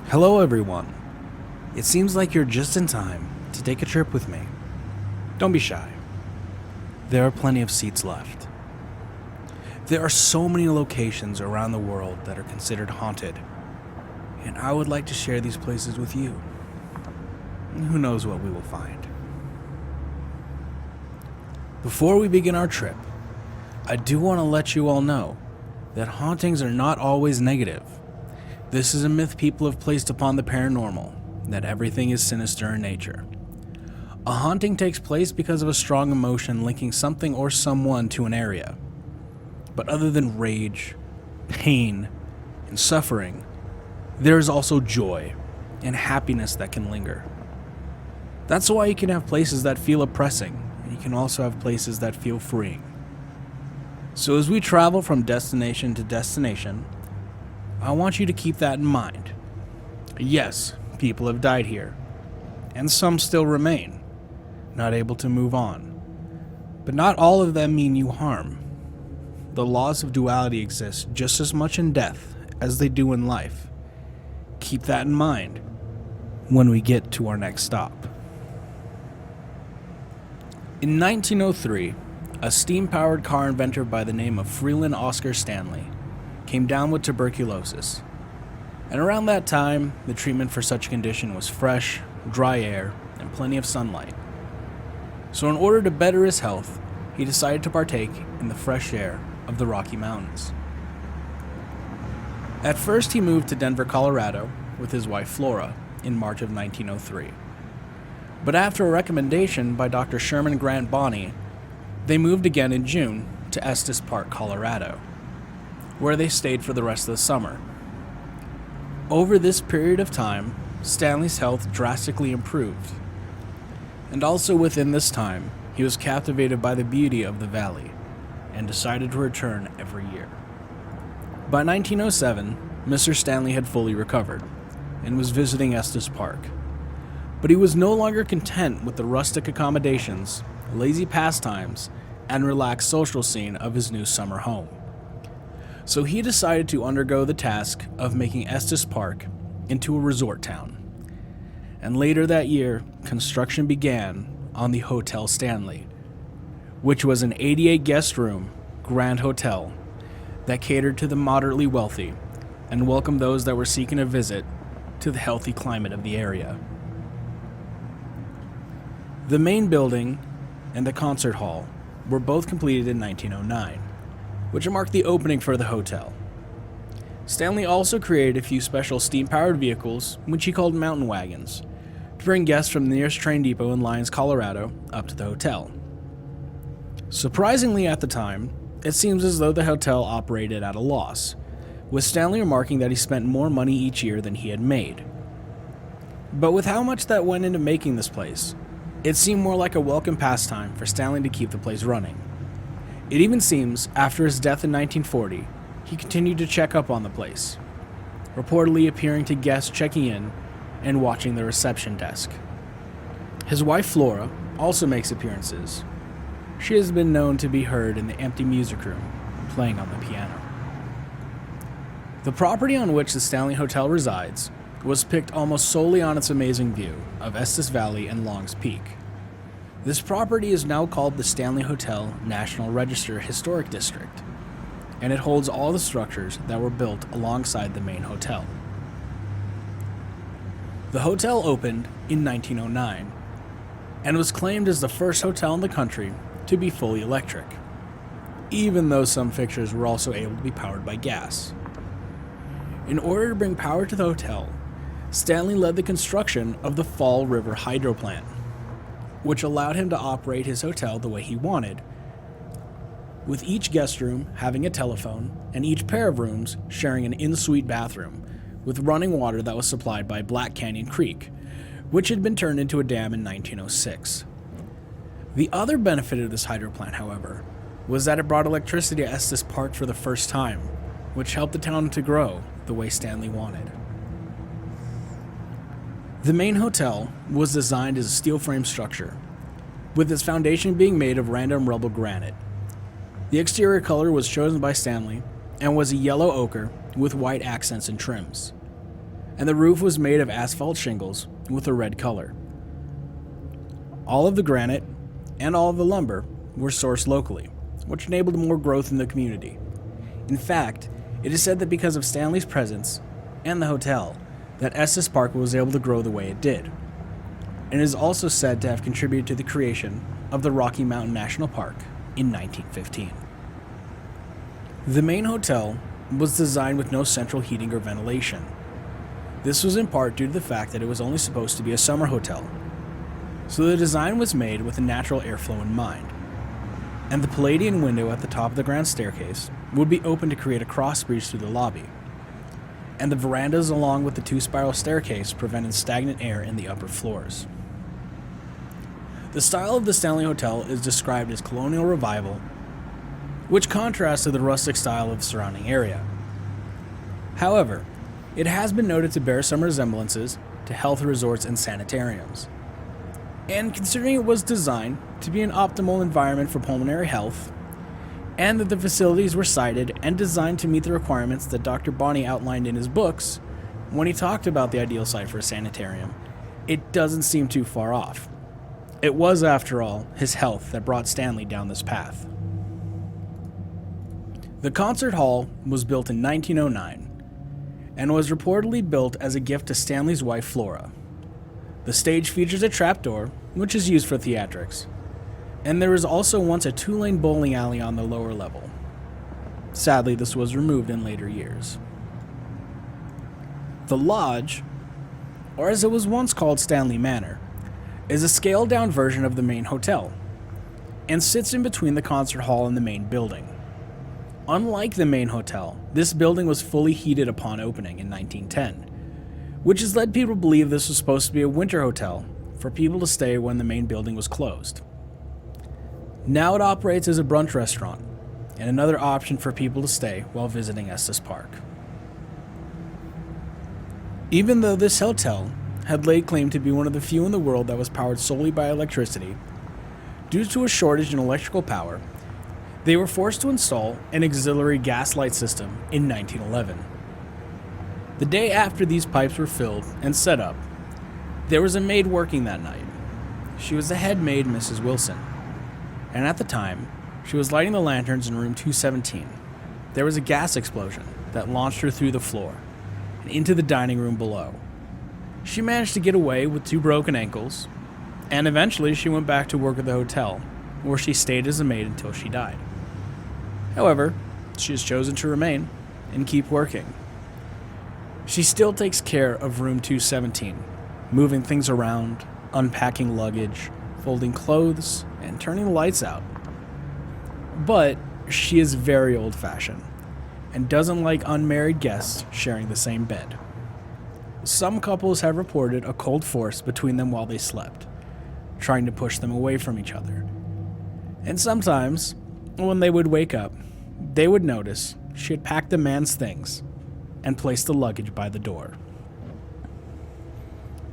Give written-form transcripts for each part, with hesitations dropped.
Hello everyone. It seems like you're just in time to take a trip with me. Don't be shy. There are plenty of seats left. There are so many locations around the world that are considered haunted, and I would like to share these places with you. Who knows what we will find. Before we begin our trip, I do want to let you all know that hauntings are not always negative. This is a myth people have placed upon the paranormal, that everything is sinister in nature. A haunting takes place because of a strong emotion linking something or someone to an area. But other than rage, pain, and suffering, there is also joy and happiness that can linger. That's why you can have places that feel oppressing, and you can also have places that feel freeing. So as we travel from destination to destination, I want you to keep that in mind. Yes, people have died here, and some still remain, not able to move on. But not all of them mean you harm. The laws of duality exist just as much in death as they do in life. Keep that in mind when we get to our next stop. In 1903, a steam-powered car inventor by the name of Freeland Oscar Stanley came down with tuberculosis. And around that time, the treatment for such a condition was fresh, dry air, and plenty of sunlight. So in order to better his health, he decided to partake in the fresh air of the Rocky Mountains. At first, he moved to Denver, Colorado with his wife Flora in March of 1903. But after a recommendation by Dr. Sherman Grant Bonney, they moved again in June to Estes Park, Colorado, where they stayed for the rest of the summer. Over this period of time, Stanley's health drastically improved. And also within this time, he was captivated by the beauty of the valley and decided to return every year. By 1907, Mr. Stanley had fully recovered and was visiting Estes Park. But he was no longer content with the rustic accommodations, lazy pastimes, and relaxed social scene of his new summer home. So he decided to undergo the task of making Estes Park into a resort town. And later that year, construction began on the Hotel Stanley, which was an 88 guest room grand hotel that catered to the moderately wealthy and welcomed those that were seeking a visit to the healthy climate of the area. The main building and the concert hall were both completed in 1909, which marked the opening for the hotel. Stanley also created a few special steam-powered vehicles, which he called mountain wagons, to bring guests from the nearest train depot in Lyons, Colorado, up to the hotel. Surprisingly at the time, it seems as though the hotel operated at a loss, with Stanley remarking that he spent more money each year than he had made. But with how much that went into making this place, it seemed more like a welcome pastime for Stanley to keep the place running. It even seems, after his death in 1940, he continued to check up on the place, reportedly appearing to guests checking in and watching the reception desk. His wife Flora also makes appearances. She has been known to be heard in the empty music room, playing on the piano. The property on which the Stanley Hotel resides was picked almost solely on its amazing view of Estes Valley and Long's Peak. This property is now called the Stanley Hotel National Register Historic District, and it holds all the structures that were built alongside the main hotel. The hotel opened in 1909 and was claimed as the first hotel in the country to be fully electric, even though some fixtures were also able to be powered by gas. In order to bring power to the hotel, Stanley led the construction of the Fall River Hydro Plant, which allowed him to operate his hotel the way he wanted, with each guest room having a telephone and each pair of rooms sharing an in-suite bathroom with running water that was supplied by Black Canyon Creek, which had been turned into a dam in 1906. The other benefit of this hydro plant, however, was that it brought electricity to Estes Park for the first time, which helped the town to grow the way Stanley wanted. The main hotel was designed as a steel frame structure, with its foundation being made of random rubble granite. The exterior color was chosen by Stanley and was a yellow ochre with white accents and trims. and the roof was made of asphalt shingles with a red color. All of the granite and all of the lumber were sourced locally, which enabled more growth in the community. In fact, it is said that because of Stanley's presence and the hotel, that Estes Park was able to grow the way it did. And it is also said to have contributed to the creation of the Rocky Mountain National Park in 1915. The main hotel was designed with no central heating or ventilation. This was in part due to the fact that it was only supposed to be a summer hotel, so the design was made with a natural airflow in mind. And the Palladian window at the top of the grand staircase would be open to create a cross breeze through the lobby, and the verandas along with the two-spiral staircase prevented stagnant air in the upper floors. The style of the Stanley Hotel is described as colonial revival, which contrasts to the rustic style of the surrounding area. However, it has been noted to bear some resemblances to health resorts and sanitariums. And considering it was designed to be an optimal environment for pulmonary health, and that the facilities were sited and designed to meet the requirements that Dr. Bonney outlined in his books when he talked about the ideal site for a sanitarium, it doesn't seem too far off. It was, after all, his health that brought Stanley down this path. The concert hall was built in 1909 and was reportedly built as a gift to Stanley's wife Flora. The stage features a trapdoor, which is used for theatrics, and there was also once a 2-lane bowling alley on the lower level. Sadly, this was removed in later years. The Lodge, or as it was once called Stanley Manor, is a scaled-down version of the main hotel, and sits in between the concert hall and the main building. Unlike the main hotel, this building was fully heated upon opening in 1910, which has led people to believe this was supposed to be a winter hotel for people to stay when the main building was closed. Now it operates as a brunch restaurant and another option for people to stay while visiting Estes Park. Even though this hotel had laid claim to be one of the few in the world that was powered solely by electricity, due to a shortage in electrical power, they were forced to install an auxiliary gas light system in 1911. The day after these pipes were filled and set up, there was a maid working that night. She was the head maid, Mrs. Wilson, and at the time, she was lighting the lanterns in room 217. There was a gas explosion that launched her through the floor and into the dining room below. She managed to get away with 2 broken ankles, and eventually she went back to work at the hotel, where she stayed as a maid until she died. However, she has chosen to remain and keep working. She still takes care of room 217, moving things around, unpacking luggage, folding clothes, and turning the lights out. But she is very old-fashioned and doesn't like unmarried guests sharing the same bed. Some couples have reported a cold force between them while they slept, trying to push them away from each other. And sometimes, when they would wake up, they would notice she had packed the man's things and placed the luggage by the door.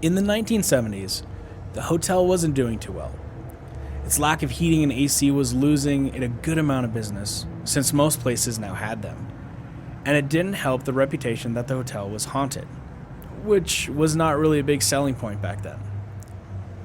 In the 1970s, the hotel wasn't doing too well. Its lack of heating and AC was losing it a good amount of business, since most places now had them. And it didn't help the reputation that the hotel was haunted, which was not really a big selling point back then.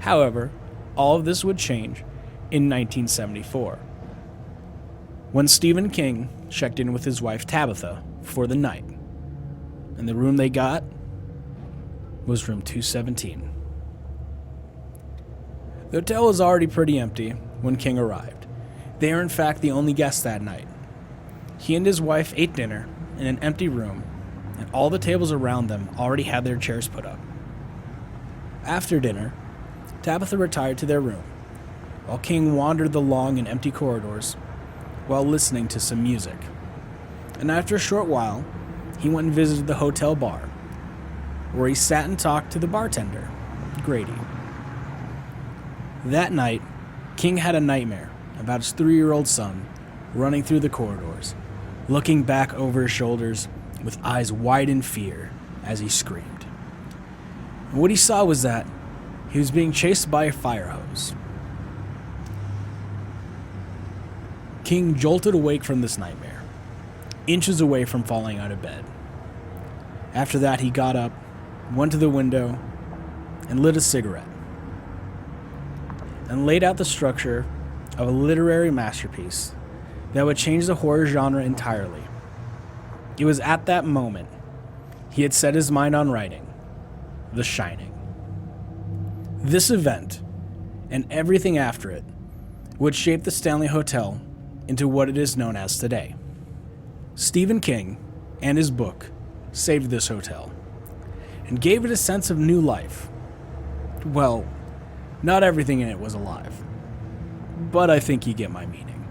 However, all of this would change in 1974, when Stephen King checked in with his wife Tabitha for the night, and the room they got was room 217. The hotel was already pretty empty when King arrived. They were in fact the only guests that night. He and his wife ate dinner in an empty room, and all the tables around them already had their chairs put up. After dinner, Tabitha retired to their room, while King wandered the long and empty corridors while listening to some music. And after a short while, he went and visited the hotel bar, where he sat and talked to the bartender, Grady. That night, King had a nightmare about his 3-year-old son running through the corridors, looking back over his shoulders with eyes wide in fear as he screamed. And what he saw was that he was being chased by a fire hose. King jolted awake from this nightmare, inches away from falling out of bed. After that, he got up went to the window, and lit a cigarette, and laid out the structure of a literary masterpiece that would change the horror genre entirely. It was at that moment he had set his mind on writing The Shining. This event, and everything after it, would shape the Stanley Hotel into what it is known as today. Stephen King and his book saved this hotel and gave it a sense of new life. Well, not everything in it was alive, but I think you get my meaning.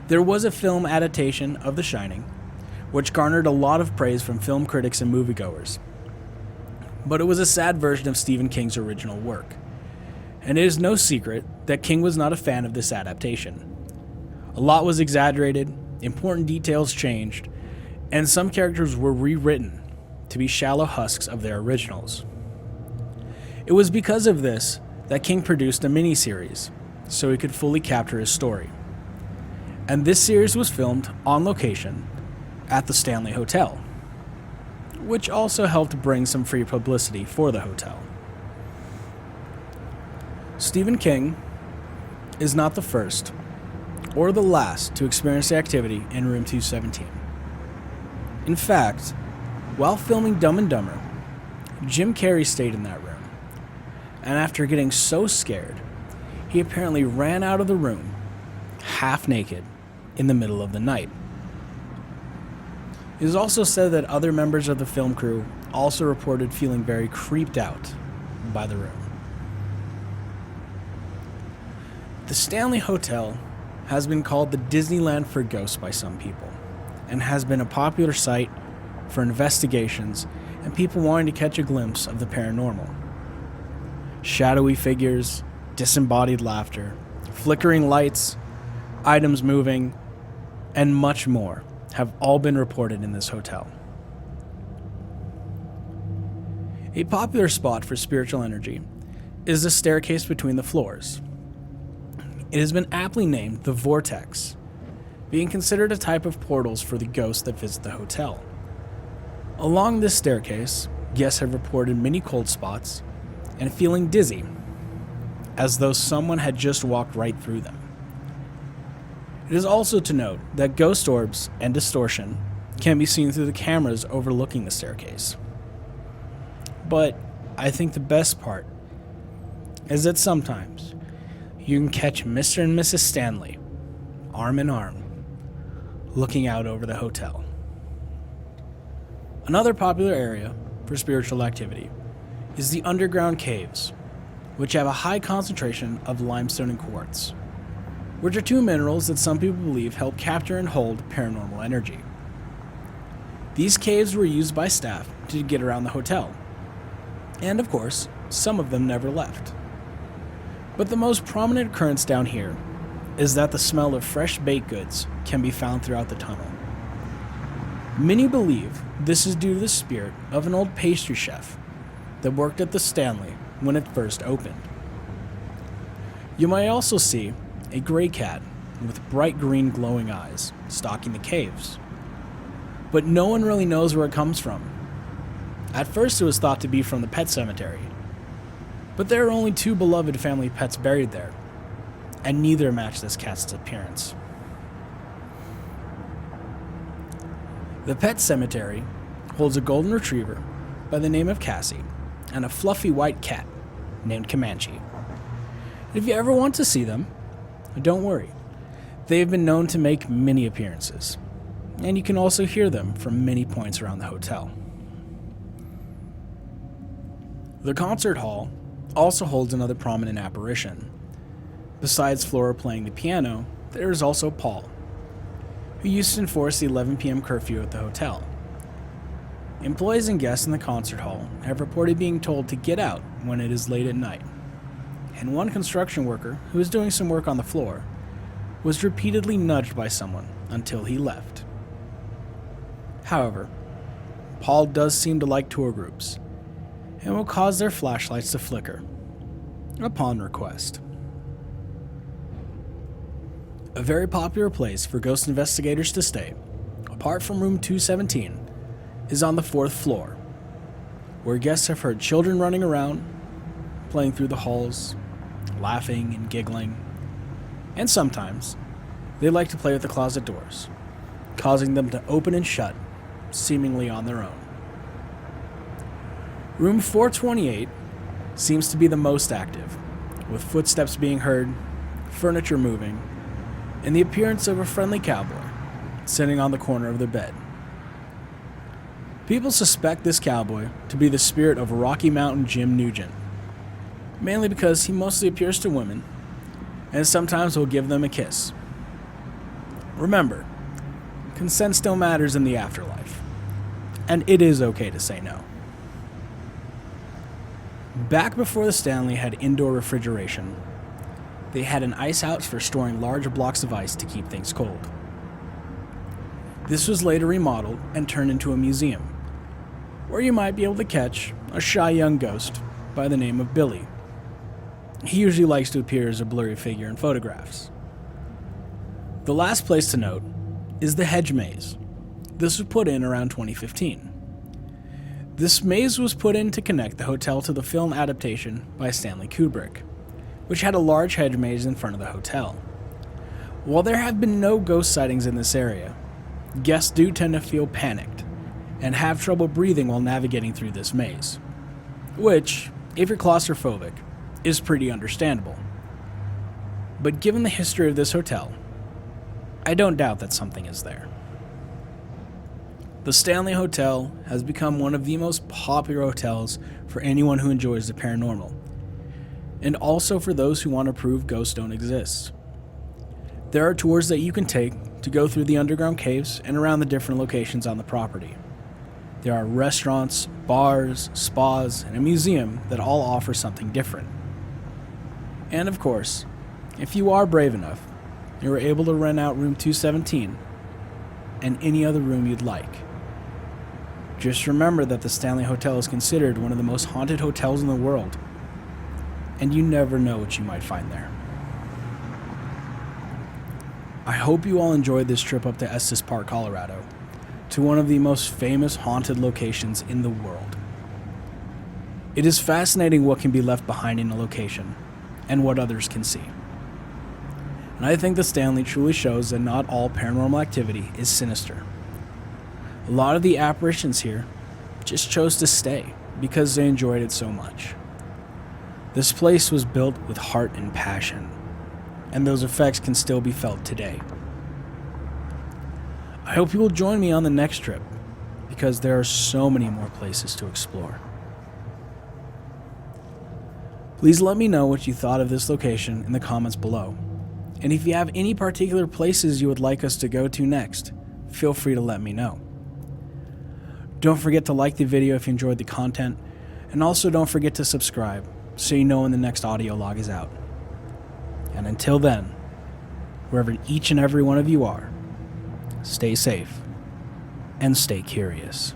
There was a film adaptation of The Shining, which garnered a lot of praise from film critics and moviegoers, but it was a sad version of Stephen King's original work, and it is no secret that King was not a fan of this adaptation. A lot was exaggerated, important details changed, and some characters were rewritten to be shallow husks of their originals. It was because of this that King produced a miniseries, so he could fully capture his story. And this series was filmed on location at the Stanley Hotel, which also helped bring some free publicity for the hotel. Stephen King is not the first or the last to experience the activity in room 217. In fact, while filming Dumb and Dumber, Jim Carrey stayed in that room, and after getting so scared, he apparently ran out of the room, half naked, in the middle of the night. It is also said that other members of the film crew also reported feeling very creeped out by the room. The Stanley Hotel has been called the Disneyland for ghosts by some people, and has been a popular site for investigations and people wanting to catch a glimpse of the paranormal. Shadowy figures, disembodied laughter, flickering lights, items moving, and much more have all been reported in this hotel. A popular spot for spiritual energy is the staircase between the floors. It has been aptly named the Vortex, being considered a type of portals for the ghosts that visit the hotel. Along this staircase, guests have reported many cold spots and feeling dizzy, as though someone had just walked right through them. It is also to note that ghost orbs and distortion can be seen through the cameras overlooking the staircase. But I think the best part is that sometimes you can catch Mr. and Mrs. Stanley, arm in arm, looking out over the hotel. Another popular area for spiritual activity is the underground caves, which have a high concentration of limestone and quartz, which are two minerals that some people believe help capture and hold paranormal energy. These caves were used by staff to get around the hotel, and of course, some of them never left. But the most prominent occurrence down here is that the smell of fresh baked goods can be found throughout the tunnel. Many believe this is due to the spirit of an old pastry chef that worked at the Stanley when it first opened. You might also see a gray cat with bright green glowing eyes stalking the caves, but no one really knows where it comes from. At first it was thought to be from the pet cemetery, but there are only two beloved family pets buried there, and neither match this cat's appearance. The pet cemetery holds a golden retriever by the name of Cassie and a fluffy white cat named Comanche. If you ever want to see them, don't worry. They have been known to make many appearances, and you can also hear them from many points around the hotel. The concert hall also holds another prominent apparition. Besides Flora playing the piano, there is also Paul, who used to enforce the 11 p.m. curfew at the hotel. Employees and guests in the concert hall have reported being told to get out when it is late at night, and one construction worker who was doing some work on the floor was repeatedly nudged by someone until he left. However, Paul does seem to like tour groups and will cause their flashlights to flicker upon request. A very popular place for ghost investigators to stay, apart from room 217, is on the 4th floor where guests have heard children running around, playing through the halls, laughing and giggling, and sometimes they like to play with the closet doors, causing them to open and shut, seemingly on their own. Room 428 seems to be the most active, with footsteps being heard, furniture moving, and the appearance of a friendly cowboy sitting on the corner of the bed. People suspect this cowboy to be the spirit of Rocky Mountain Jim Nugent, mainly because he mostly appears to women and sometimes will give them a kiss. Remember, consent still matters in the afterlife, and it is okay to say no. Back before the Stanley had indoor refrigeration, they had an ice house for storing large blocks of ice to keep things cold. This was later remodeled and turned into a museum, where you might be able to catch a shy young ghost by the name of Billy. He usually likes to appear as a blurry figure in photographs. The last place to note is the Hedge Maze. This was put in around 2015. This maze was put in to connect the hotel to the film adaptation by Stanley Kubrick, which had a large hedge maze in front of the hotel. While there have been no ghost sightings in this area, guests do tend to feel panicked and have trouble breathing while navigating through this maze, which, if you're claustrophobic, is pretty understandable. But given the history of this hotel, I don't doubt that something is there. The Stanley Hotel has become one of the most popular hotels for anyone who enjoys the paranormal, and also for those who want to prove ghosts don't exist. There are tours that you can take to go through the underground caves and around the different locations on the property. There are restaurants, bars, spas, and a museum that all offer something different. And of course, if you are brave enough, you are able to rent out room 217 and any other room you'd like. Just remember that the Stanley Hotel is considered one of the most haunted hotels in the world, and you never know what you might find there. I hope you all enjoyed this trip up to Estes Park, Colorado, to one of the most famous haunted locations in the world. It is fascinating what can be left behind in a location, and what others can see. And I think the Stanley truly shows that not all paranormal activity is sinister. A lot of the apparitions here just chose to stay because they enjoyed it so much. This place was built with heart and passion, and those effects can still be felt today. I hope you will join me on the next trip, because there are so many more places to explore. Please let me know what you thought of this location in the comments below, and if you have any particular places you would like us to go to next, feel free to let me know. Don't forget to like the video if you enjoyed the content, and also don't forget to subscribe so you know when the next audio log is out. And until then, wherever each and every one of you are, stay safe and stay curious.